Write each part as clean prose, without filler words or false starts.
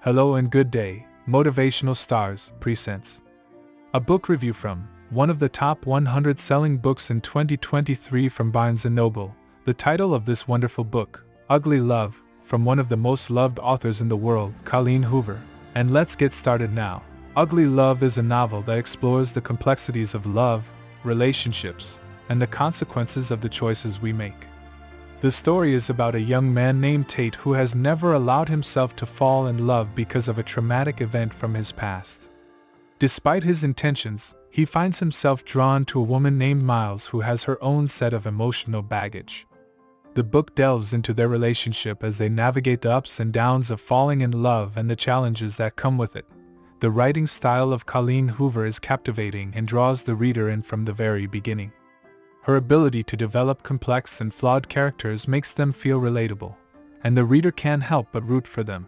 Hello and good day, Motivational Starz presents a book review from one of the top 100 selling books in 2023 from Barnes and Noble. The title of this wonderful book, Ugly Love, from one of the most loved authors in the world, Colleen Hoover. And let's get started now. Ugly Love is a novel that explores the complexities of love, relationships, and the consequences of the choices we make. The story is about a young man named Tate who has never allowed himself to fall in love because of a traumatic event from his past. Despite his intentions, he finds himself drawn to a woman named Miles who has her own set of emotional baggage. The book delves into their relationship as they navigate the ups and downs of falling in love and the challenges that come with it. The writing style of Colleen Hoover is captivating and draws the reader in from the very beginning. Her ability to develop complex and flawed characters makes them feel relatable, and the reader can't help but root for them.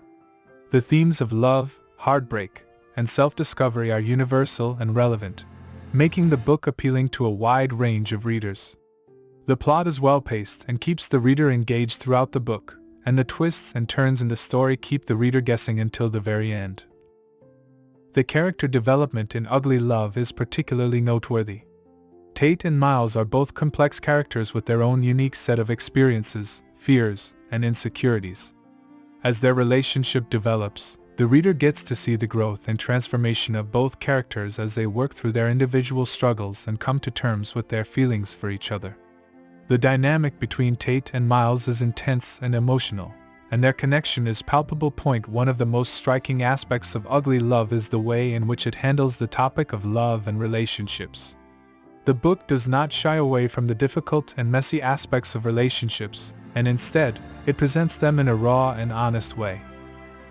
The themes of love, heartbreak, and self-discovery are universal and relevant, making the book appealing to a wide range of readers. The plot is well-paced and keeps the reader engaged throughout the book, and the twists and turns in the story keep the reader guessing until the very end. The character development in Ugly Love is particularly noteworthy. Tate and Miles are both complex characters with their own unique set of experiences, fears, and insecurities. As their relationship develops, the reader gets to see the growth and transformation of both characters as they work through their individual struggles and come to terms with their feelings for each other. The dynamic between Tate and Miles is intense and emotional, and their connection is palpable. One of the most striking aspects of Ugly Love is the way in which it handles the topic of love and relationships. The book does not shy away from the difficult and messy aspects of relationships, and instead, it presents them in a raw and honest way.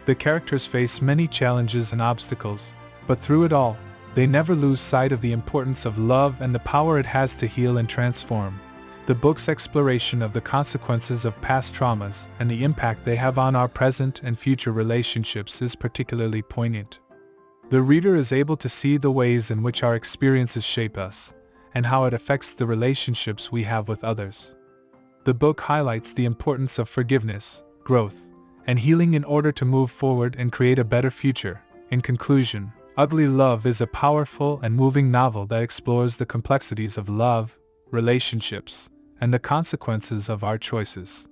The characters face many challenges and obstacles, but through it all, they never lose sight of the importance of love and the power it has to heal and transform. The book's exploration of the consequences of past traumas and the impact they have on our present and future relationships is particularly poignant. The reader is able to see the ways in which our experiences shape us, and how it affects the relationships we have with others. The book highlights the importance of forgiveness, growth, and healing in order to move forward and create a better future. In conclusion, Ugly Love is a powerful and moving novel that explores the complexities of love, relationships, and the consequences of our choices.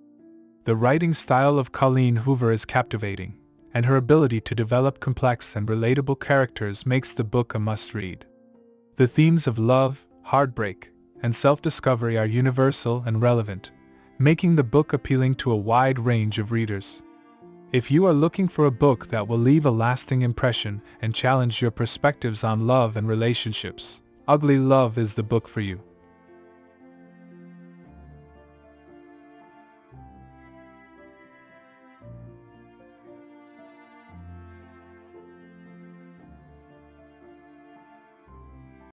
The writing style of Colleen Hoover is captivating, and her ability to develop complex and relatable characters makes the book a must-read. The themes of love, heartbreak, and self-discovery are universal and relevant, making the book appealing to a wide range of readers. If you are looking for a book that will leave a lasting impression and challenge your perspectives on love and relationships, Ugly Love is the book for you.